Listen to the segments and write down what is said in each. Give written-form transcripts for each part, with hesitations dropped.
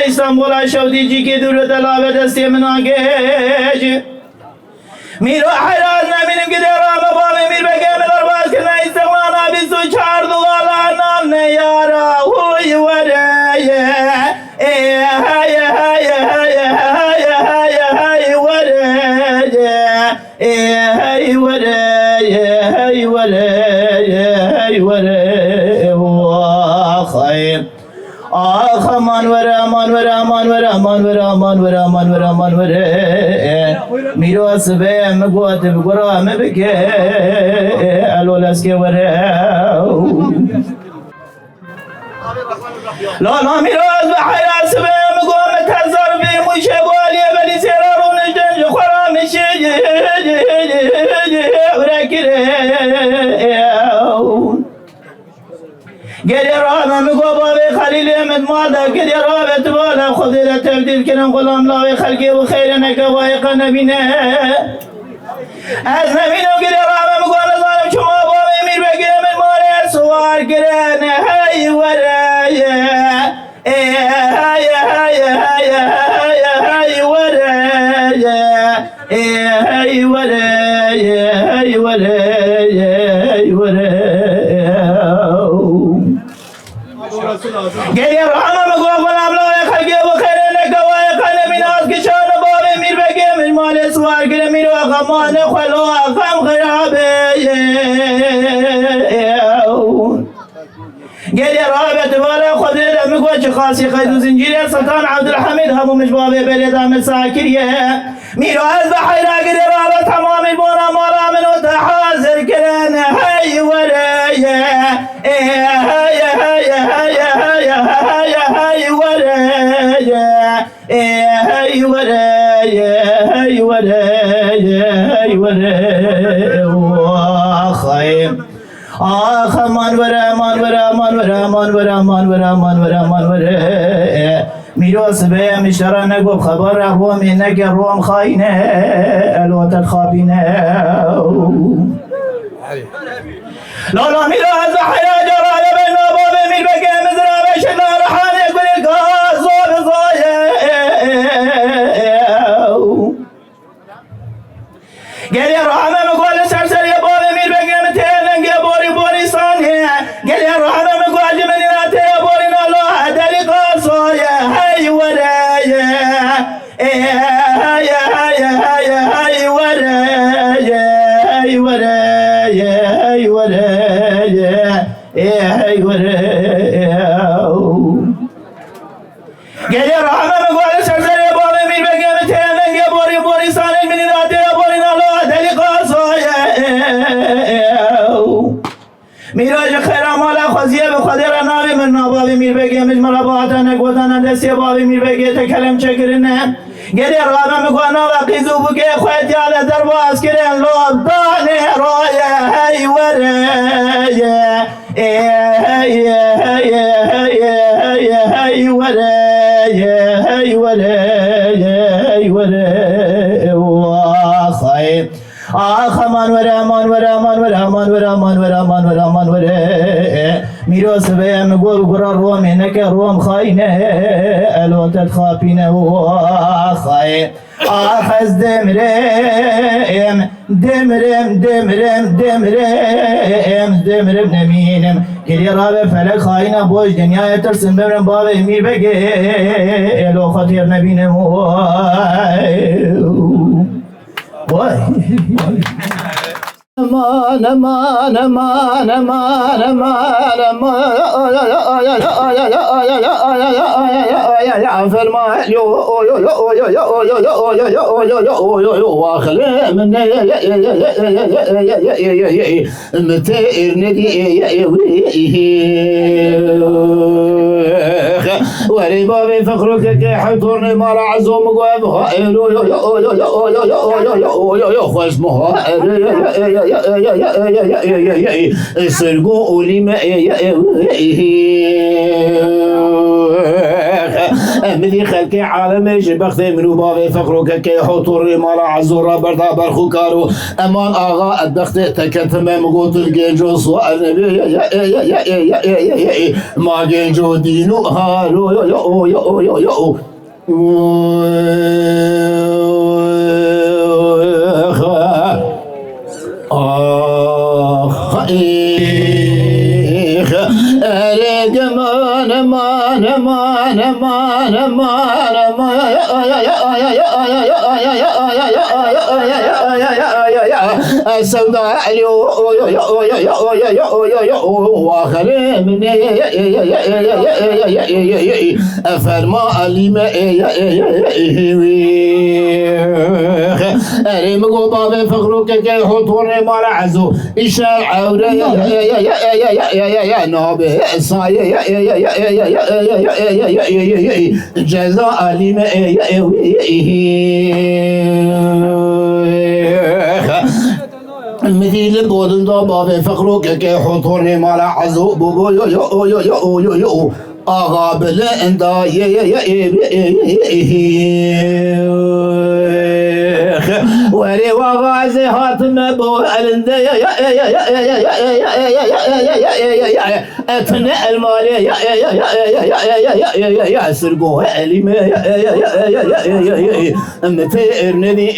İstanbul'a şevdici ki dürü telavet estiyemin ağaç. Miro hayran benim gider ama babam bir begemeler başkına istemana bir su çağırdı alanam ne yara huy vareye Ah aman ver aman ver aman ver aman ver aman ver aman ver aman ver Miro asbe me guate be gora me beke alolas ke ver La miro asbe hayra asbe me guame tazar bi muşebali beli serarun njen khara meşe bırakire Gel rahmet goba ve Halil Ahmet Mada gel rahmet bana khudira tebdil kenan gulam la ve halki ve khayrana kavayqa nabina az nabina gel rahmet gola zalim çuma baba emir ve gemen mare suvar giren hay waraya hay waraya hay waraya Gel rahmet gola la halki ve khayrana kavayqa nabina az kişana baba emir ve gemen mare suvar giren mir ve gamane khalo gam kharabe Gel rahmet vela khudira mikoç khasi kaydu zincir sultan Abdülhamid hamu mecbabe beleda mesakiriye Miro az hayra gel rahmet tamam bana mara min ve tahazir kiran hay waraya Ah aman ver aman ver aman ver aman ver aman ver aman ver aman ver Miro asbe mishara go khabar ro mine ke rom khaine alwatat khabine La miro az hayra jara ben baba mir beke mezra beşla rahane gul gazor zoye Gel rahmet gol serseri baba mir beke meten ge bori saniye Gel rahmet gol menirate bori na lo deli qasoye hay waraya Gel rahmet gol serseri baba mir beke meten ge bori saniye menirate bori na lo deli qasoye میراج خیرم والا خوزیه به خدیر ناوی من ناباوی میر بگه مجمل باعتانه گوتانه دستی باوی میر بگه تکلم چکرینه گری رابه میکنه و قیزو بگه خویت یاد در باز کرن لوب دانه رایه هی وره هی وره هی وره خیب آخ امان ور امان ور امان ور امان ور امان ور امان ور امان ور میرو سبه مگو گرا روم نه که روم خاینه الوتت خاپینه و خای آخ از دمرم نمینم گلی رابه فلک خاینه بوش دنیای ترسم بمرم بابه میر بگه الو خطیر نبینم Vay. Aman aman aman aman aman aman فرمان يو واخلي من متى ندي ولي بابي فخرك كي حضرني مرة عزوم قوي خوش مها سرقوا لي ما مدي خلقي عالمي جبخت منو بابي فقروك كي حطوري مالا عزورا بردا برخو كارو امان آغا ادبخت تكتم مقوت الجنجو سؤال ما جنجو دينو هالو يو يو يو يو السوداء واخر مني فرما عليم اريم قباب فخروك كي حطور مال عزو الشارع عورة يا نابه صاي جزاء عليم مثيل بودن دا باب فخروك كي حطورني مال عزو بوبو يو يو يو يو يو يو آغا بلندا وري وغازي هاتم بو الندا اتنى المالي يا سرقو علم متيرني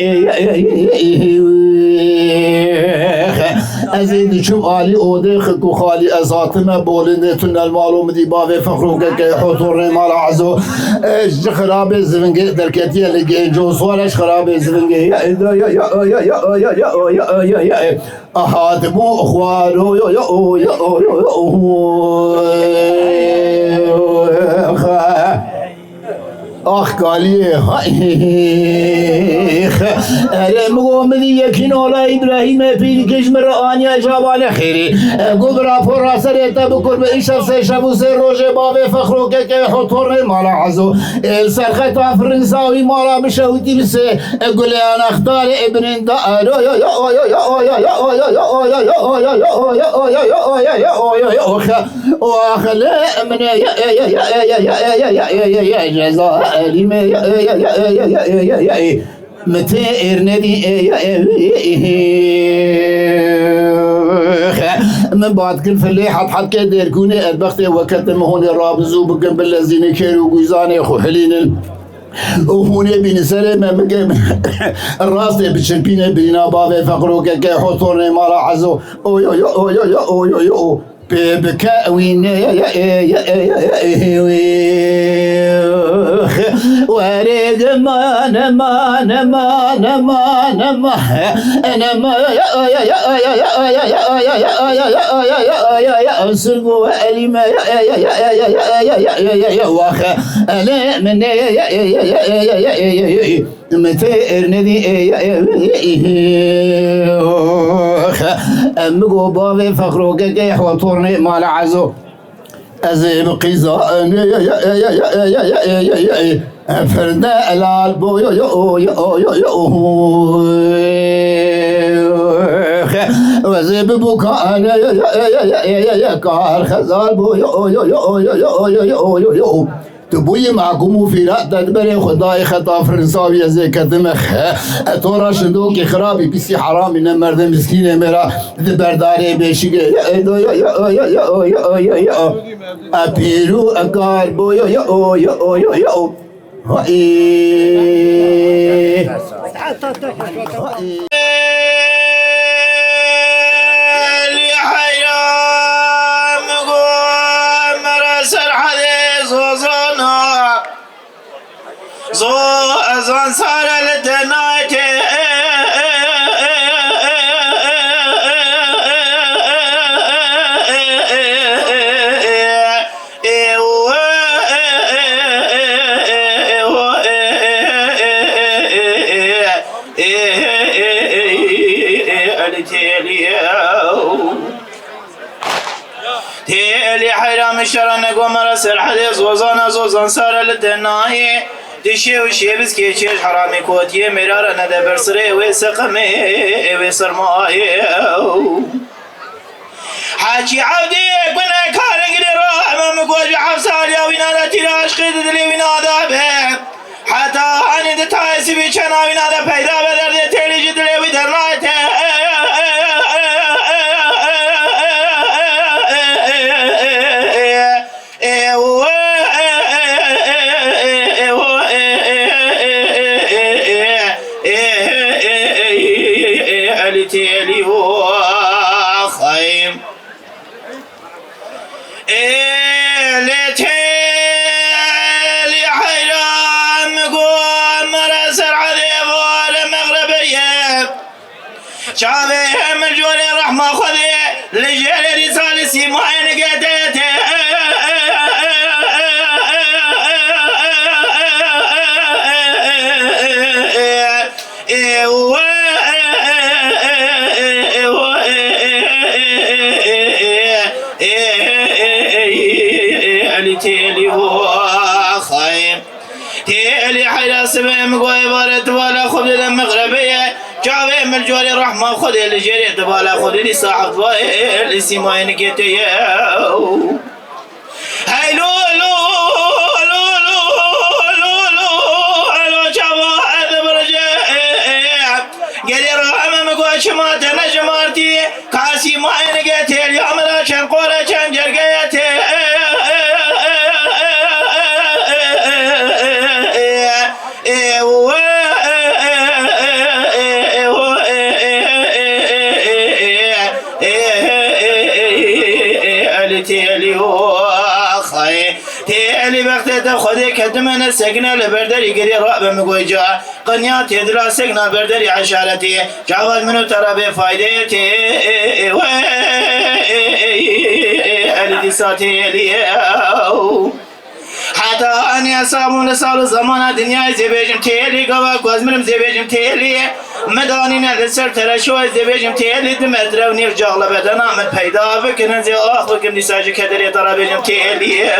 ازيد شوف علي اودي خكو خالي ازاتنا بولندتن المعلوم دي بابي فخروك كي حضور مال عزو ايش خراب الزفنجي دركتي اللي جو صورش خراب الزفنجي يا احادبو اخوانو اخ قاليه ارم قومدي يكين على ابراهيم في كشمر انيا جوال خيري قبرا فراسر تبكر بيشف سيشبو سروج باب فخروك كي حطور مال عزو السرخت فرنساوي مالا مشوتي بس اقول انا اختار ابن دار واخلا من يا جزاء متى ارندي من بعد كل فلي حد كدير كوني البختي وكتم هون الرابزو بقم الذين كانوا جوزاني خو حلين وهوني بين سلامة مقام الراس بتشبينا بينا بابي فقروك كي حطورني مال عزو بكاوين وريد ما نما نما نما نما انا ما يا سرقوا عليما يا واخا انا من متى ارندي امقو بابي فخروك كي حوطورني مال عزو ازيب قيزا فردا الالبو يو يو يو يو وزيب بوكا يا كار خزال بو يو يو يو يو يو تبوي معكم في لا تدبري خداي خطا فرنساوي زي كدمخ تورا شندوك خرابي بيسي حرام ان مرد مسكين مرا دبرداري بيشي يا ابيرو اكار بو يو زو ازان صار لدناك تيلي حرام الشرن قمر سرحدي زوزان صار لدناي دشي وشي بس كي شي حرامي كوتي مرار ندى برسري وسقمي وسرماي حاجي عودي قلنا كارن قدر أمام قوج حفصال يا وينادا تراش قيد دلي وينادا به حتى أنا دتايس بيشنا وينادا پیدا بدر تيلي جدلي ويدرناته تيلي هو خيم لتيلي حيرام قوم مرسل عذيب والمغربية شافيهم الجولي رحمة خذي لجيل رسالة سيموين قديته تيلي هو خايم تيلي حيلا سبيم قوي بارد ولا خذ المغربية جاوي من الجوالي رحمة خذ الجريد ولا خذ لي صاحب ضوي اللي سيماين كيتي هاي لولو لولو شابا هذا برجع قدر أمام قوي شمات نجمارتي كاسي ماين كيتي اليوم لا شنقورة شنجر كيتي تيلي هو خاي تيلي بختة خدي كدمنا السجنة لبردري قري رأب مقوجا قنيات يدرا سجنة بردري عشارتي جاول منو ترى بفايدتي ألدي ساتيلي حتى أني أصابون لسال زمان دنيا زبيجم تيلي قوا قزمرم زبيجم تيلي مدانينا لسر ترشوا زبيجم تيلي دمدرو نرجع لبدنا من پیدا بکنن زي آخ بكم نساج كدري طرابيجم تيلي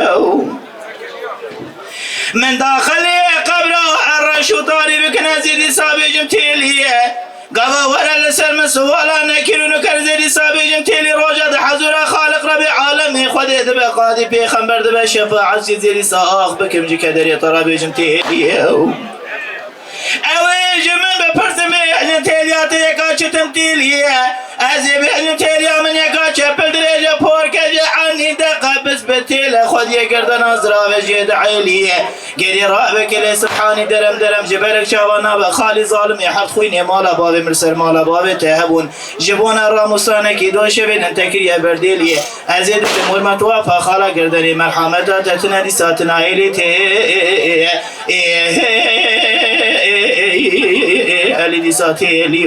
من داخلي قبر الرشو طاري بکنن زي سابيجم تيلي قوا ولا لسر من سوالا نكيرو نكر زي سابيجم تيلي روجد حضور خالق ربي عالمي خدي دبا قادي بيخمبر دبا شفاعة زي ساخ بكم جي كدري طرابيجم تيلي اوه جمن بپرسم بیهن تیلیات یکا چتم تیلیه از بیهن تیلیا من یکا چپل درجه پرکجه عنی دقبس بتیل خود یکردن از راوش یدعیلیه گری رابه کلی سبحانی درم جبرک شوانا بخالی ظالم یحد خوینی مالا باب مرسر مالا باب تهبون جبون راموسانه کی دوشه بین انتکریه بردیلیه از یدو مرمت وافا خالا گردنی مرحمتا تتنادی ساتنا ایلیته ألدي ساتيلي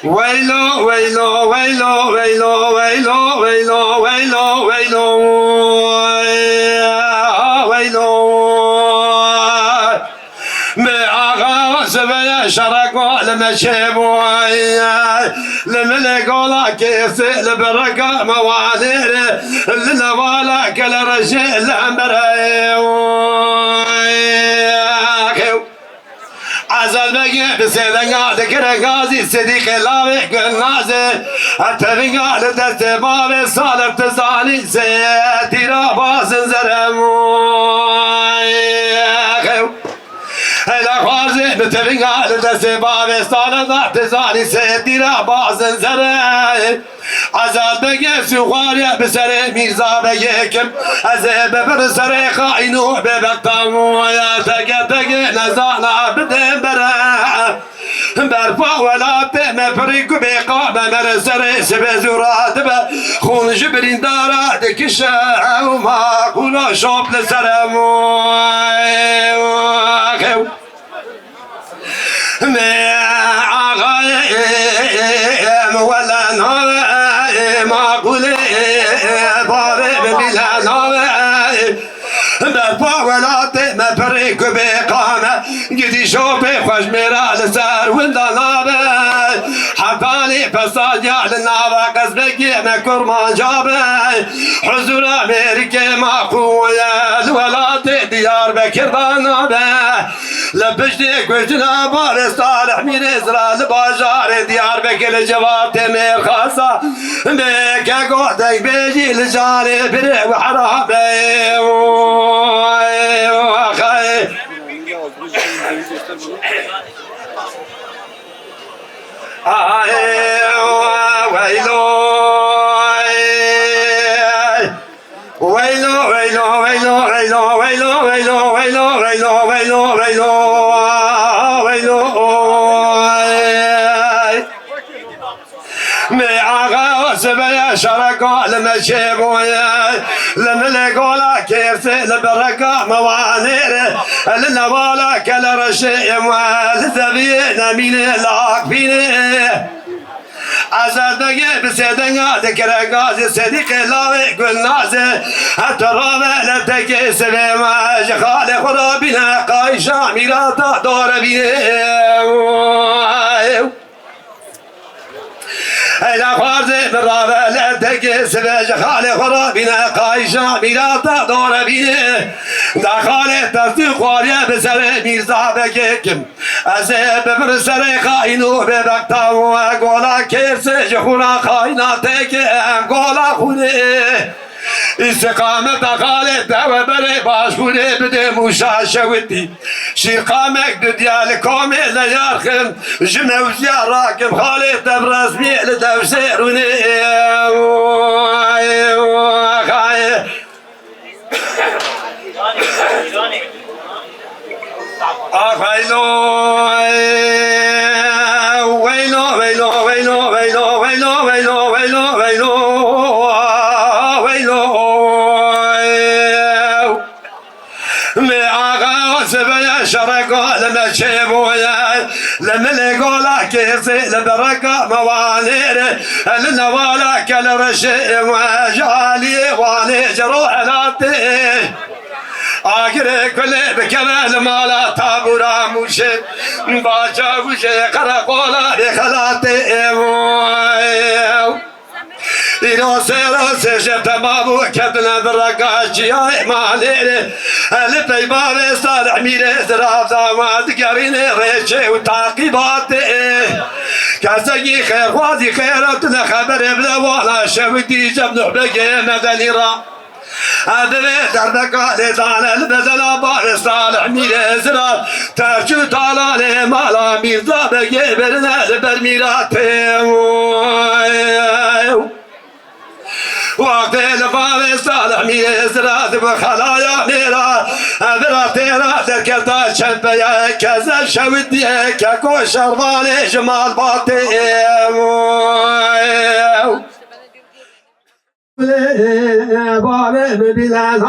ويلو ويلو ويلو ويلو ويلو ويلو ويلو ويلو ويلو شرقوا لما شبوا لملك ولا كيف لبرقة موالير لنا ولا كل رجل عزل بقي بسيدنا ذكر غازي صديق الله قنازي اتفقا لدست باب صالح تزاني سيتيرا باس هلا خوازي بتفقا لدست باب صالح تزاني سيتيرا باس زرع عزل بقي سوغاري بسر ميرزا بقيكم ازيب برسر خاينو ببقتم ويا تقي نزانا بدن برا برفا ولا بما فريق بقام مرسر سبزورات خون جبرين دارات كشا وما كنا شوب لسلام ولا نار ما قولي ضارب بلا نار برفا ولا ما فريق بقامة قدي شوفي خوش ميرا لسار وندا نار حفاني فصاد يعلن نار قصب بقينا كرمان جابه حزور أمريكا ماقوية الولاد ديار بكر بنابه لبجدي قلتنا بار صالح من إسرائيل بازار ديار بكر جواب تمير خاصة بك قعدك بيجي لجاني بري وحرامي وخي ويلو ويلو ويلو ويلو ويلو ويلو ويلو ويلو ويلو ويلو ويلو ويلو ميعاغا وسبيا شرقا لما شيبويا لما لقولا كيرسي لبرقا موانير لنوالا كالرشيم والزبين من العاقبين أزادك بسيدنا ذكر غازي صديق الله قل نازي الترابة لتك سليما جخال خرابنا قايشة ميراتا دور بيه إلى خارزي بالرابع لدك سباج خالي خرابنا قايشة ميراتا دور بيه دخالي تصديق واريا بسر ميرزا بكيكم أزيب برسر خاينو ببكتا وقولا كيرسي جخونا خايناتك قولا خوني استقامت خالد دو بری باشوری بده مشاشوتی شیرقامک دنیال کامل یارخم جموزیا راکم خالد دبرز میل دوسرونی آخایلو ویلو ویلو ویلو ویلو ویلو ویلو ویلو ویلو شرقا لما شيبويا لما لقولا كيسي لبرقا موانير لنوالا كالرشي وجالي واني جروح لاتي آخر كل بكمال مالا تابورا موشي باجا وشي قرقولا بخلاتي روسي شفت بابو كابتن بالرقاش يا مالي اللي بابي صالح ميري زراف زامات قريني ريشي وتعقيباتي كاسقي خير وادي خيرتنا خبر بلا ولا شوتي جبن بقي مدني را هذا دربك لسان البزل بار صالح ميري زراف ترجو طالع مالا ميرزا بقي برنا البرميراتي وقت الفاضي صالح ميري زراف بخلايا ميرا أذرا تيرا ذكرتا شبيا كذا شودي كاكو شرباني جمال باطي بابي بلاد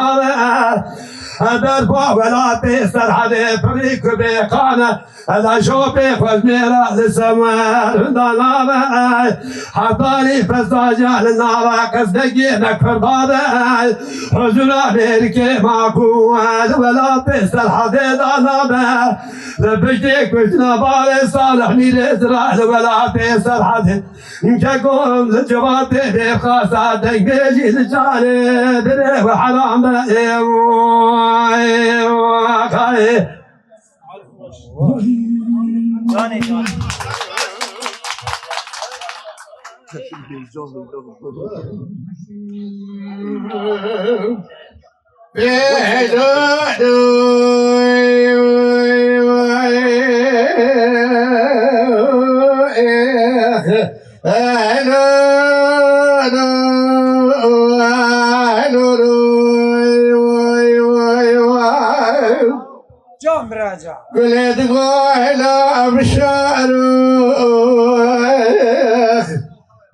هذا دربا ولا تسر حدا فريق بقانا هذا شوفي خزميرا للسماء دانا حطاني فزاجا للنار كزدقي مكفر ضادا حزن امريكي معكو ولا تسر حدا دانا لبجدك وجنا بالي صالح ميري زرع ولا تسر حدا كاكم لجباتي بخاصة دقيجي لجالي بري وحرام Johnny. جام راجع قلت قايلة بشارو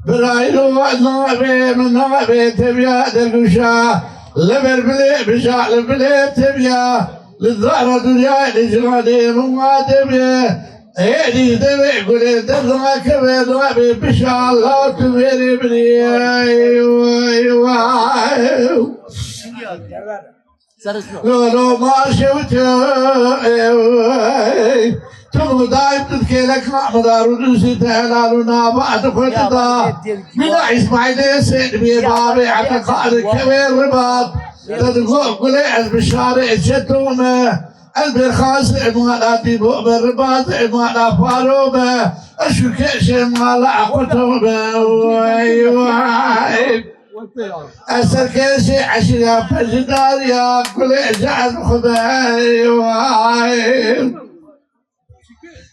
برايلو نابي من نابي تبيا دلقشا لبر بلي بشا لبلي تبيا للظهر دنيا لجرادي مما تبيا ايدي تبي قلت تبغى كبير نابي بشا الله تبيري بني ايوه لو ما شفت تم دايم تذكيلك مدار ودوسي تهلالنا بعد خلطة من إسماعيل سيد بيبابي عتقاد كبير رباط تدقوا قليل بالشارع شتومه البرخاص إمالاتي بؤ بالرباط إمالا فاروبه أشوكيش إمالا قطوبه أسر كيشي عشيا فجداريا كل جعل خباي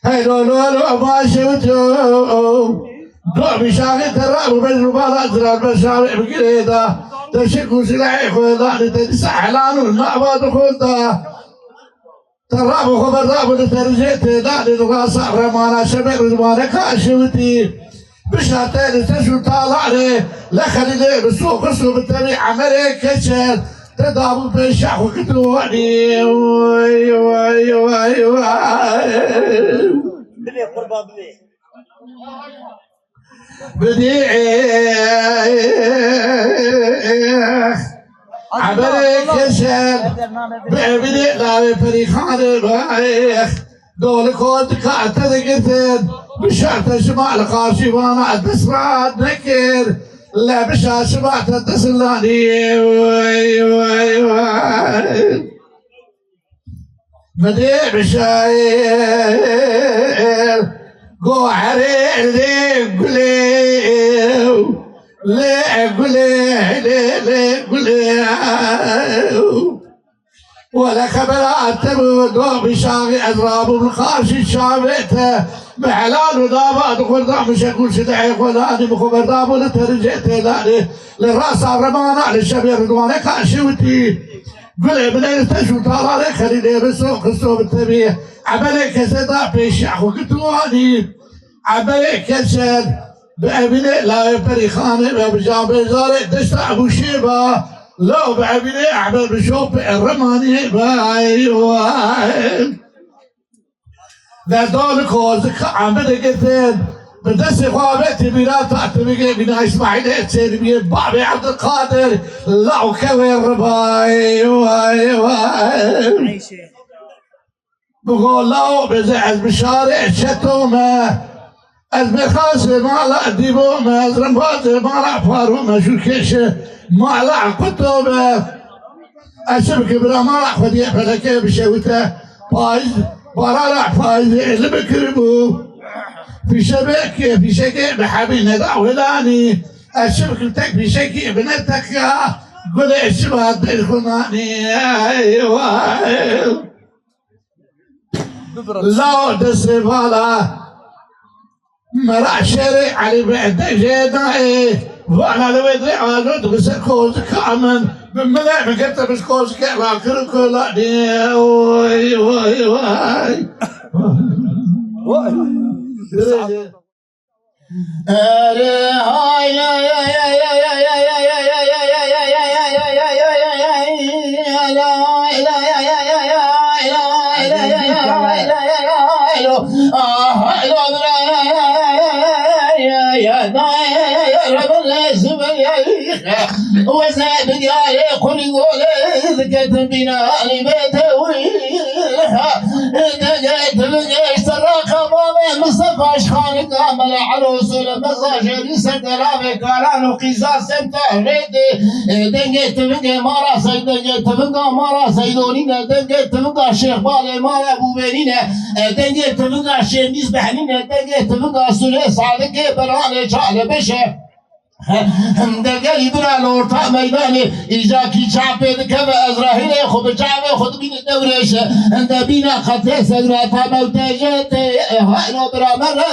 هيلو لولو ما شفتو دو بشاغي تراب بالرباط أزرار بشاوي بقريدا تشكو سلاحي خوضاني تدسع حلانو المعباد خوضا تراب خبر راب ترجيت داني نغاصع رمانا شبه رمانا كاشوتي بشاتين تشو طالعني لخلي بسوق اسلوب التبيع عمري كشر تدابو بشاح وكتواني واي واي واي واي بلي قربا بلي بديع عمري كشر بديع لا فريخان البايخ دول كنت كاتذكرت بشعت شمال قاشي وانا تسراد نكر لا بشا شبعت تسلاني واي واي واي بديع بشاير قو عريق لي قليو لي قلي لي قلي ولا خبرات تبود بشاغي أضراب بالخارج الشابته محلال ودابات وخردام مش أقول شدعي خلاني مخبرداب ولا ترجعتي لاني للراس الرمانة للشبير رضواني كاشوتي قلي بليل تشو طالالي خليني بسوق السوق التبيه عملي كسدا بيشح وكتواني عملي كسد بأبني لا يفريخاني بجابي زاري دشتا أبو شيبة لو بعبني أعمل بشوف الرماني باي واي لا دول كوزك عمل قتل بدس خوابتي بلا تعتمي بنا إسماعيل تسير بيه بابي عبد القادر لا وكوير باي واي واي بقول له بزعز بشارع شتومه المخاص ما لا ديبومه الرمباز ما لا فارومه شو كيش ما لا كتبه أشبك برا ما لا خديه فلكي بشوته فايز برا لا فايز اللي بكربو في شبكة في شكل بحبينا دعولاني أشبك تك في شكل بنتك قل الشباب بالخماني أيوة لا دسفالا مرا شري علي بعد جداي وانا لو ادري على بس كوز كامن بملا بقت بس كوز كلا كل دي واي واي واي وزاد بدياري قل يقول ذكت بنا لبيته ويلها دقيت بقيش سراق بابي مصطفى اشخان كامل عروس المزاجر يسد رابي كارانو قيزاس امتهريدي دقيت بقي مارا سيد دقيت بقى مارا سيدونينا دقيت بقى شيخ بالي مارا ابو بنينا دقيت بقى شيخ مصبحنينا دقيت بقى سليس على براني شعل بشه دقالي برا لورتا ميداني إجاكي شعبي دكبا أزراهيلي خب شعبي خد بين الدوريش عند بينا خطي سقراتا موتاجات هايلو برا مرة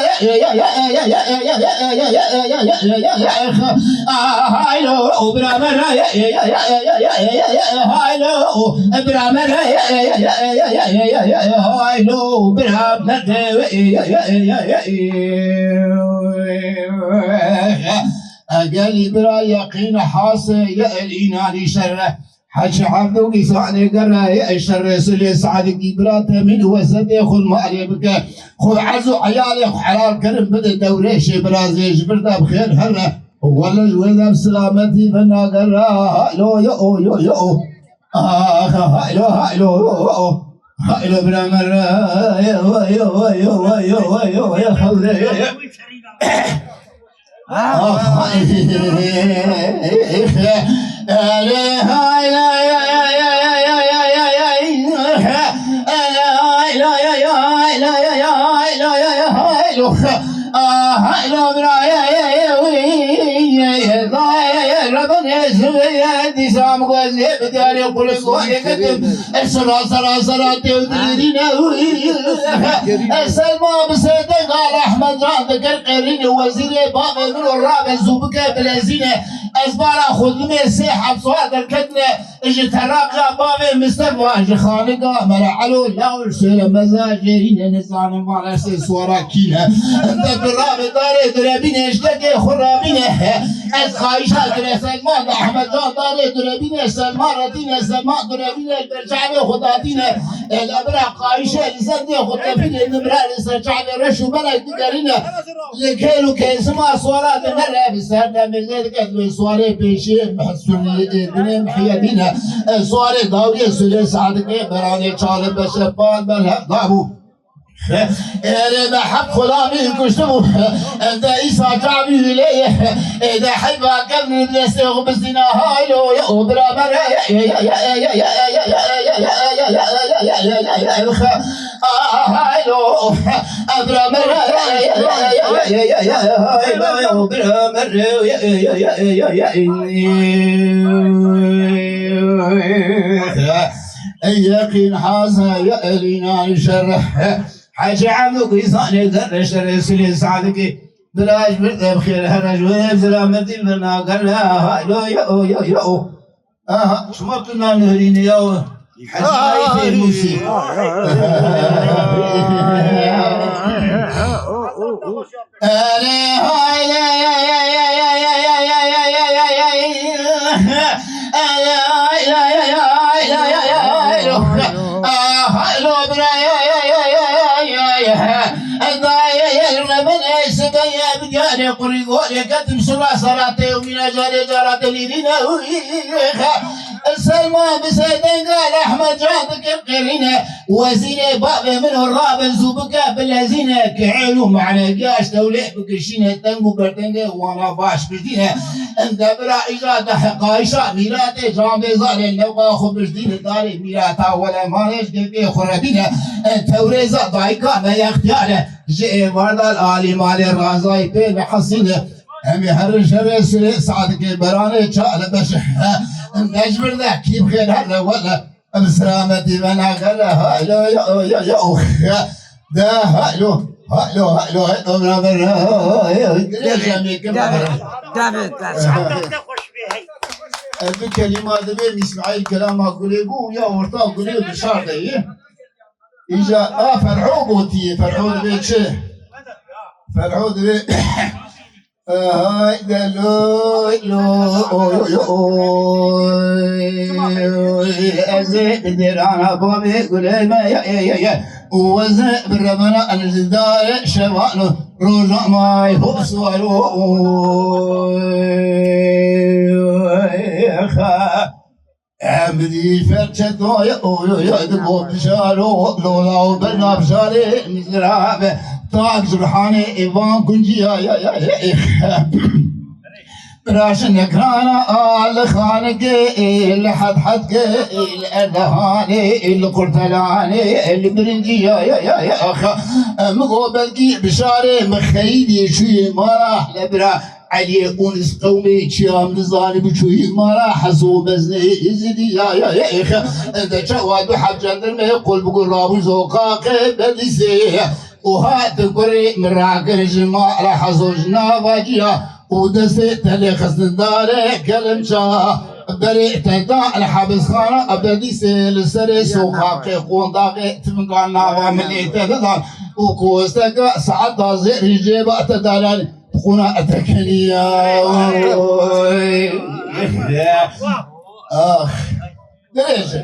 هايلو برا مرة هايلو برا مرة هايلو برا مرة أجالي برا يقين حاصل يألينا لي شره حج عبدو قيساني قرأي الشر سلي سعد قبرات من وسط يخل مالي بك خذ عزو عيالي حلال كرم بدا دوريش برازي جبرتا بخير هلا ولا جويدا بسلامتي فنا قرأ هايلو يو يو يو هايلو هايلو هاي برامر يا حولي احمد جان ذكر قرين وزير باب من الرابع زوبك بلازينه ازبارا خدمه سيحب صواد الكتله اجي تراقى باب مصطفى اجي خانقه مرعلو لاول سلم مزاجرين نسان مالس سوراكينه انت بالرابع داري دربينه اشتكي خرابينه از خايشات سلمان احمد جان داري دربينه سلمان ردينه سلمان دربينه برجعه خداتينه الابرا قايشه لزندي خطفينه نمرار سرجعه رشو بلد دارينه لكيلو كيسما صورات مرة بسرنا من ذلك صوري بيشي محسوني بني محيدينه صوري داوية سوري سعدك براني شارب بشفان بالهب ضابو انا بحب خلامي كشتمو انت ايسا جعبي ليه اذا حب قبل بلسه بسنا هايلو يا برابر هايلو برابر يقين حاسه يا الينا نشرح حاجة عمك يصاني قرش رسلي سعدك بلاش برد بخير هرج ونبزل مدي لنا قال لها يو يو يو يو شمرتنا نهرين يو حاجة في موسي قريقولي قدم سرا سراتي ومن جاري جارات ليرينا السلمى بسيدين قال احمد جادك القرينة وزينة بابا من الرابع زوبكا باللزينة كعيلو معنا قاش توليح بكشينة تنقو برتنقى وانا باش بجدينة انت برا اجادة حقايشة ميراتي جامي زالي نوقا خبجدينة داري ميراتا ولا مانش ديكي خرابينة توريزا ضايكا ما يختيارة جئ مرضى الآلي مالي الرازاي بين حصينة همي هرش هرسل سعدك براني شعل بشح نجبر ذا كيف خير هلا ولا السلامة بنا غلا هالو يا يا يا ده هالو هالو هالو هالو من برا دافيد بكلمات بين اسماعيل كلام اقول يا ورطا اقول بشار ده إجا فرعوبوتي فرعود بيتشه فرعود بي هاي دلو أزيد ديرانا بومي قولي ما يا وزن بالربنا الجدار شوانو رجع ماي هو سوالو عمدي فرشتو يا دبو بشارو لولا بنا بشاري مزرعه طاق جرحاني ايفان كنجيا يا براش نكرانا الخانق لحد حدك الأذهاني القرطلاني البرنجية يا أخا مغوبلكي بشاري مخيدي شوي مراح لبرا علي أونس قومي شام نزاني بشوي مراح حسو بزني إزدي يا أخا إذا شواد حبجان درمي قل بقول رابو زوقاق بديسي وهات قري مراكن جماع راح زوجنا باجيا ودستي تلي خسن داري كلمشا بريء تدع الحبس خانة أبدي سيل سري سوقاقي قون داقي تفنقانا واملي تددان وكوستك سعد زير جيبا تداران تقونا أتكنيا دريجي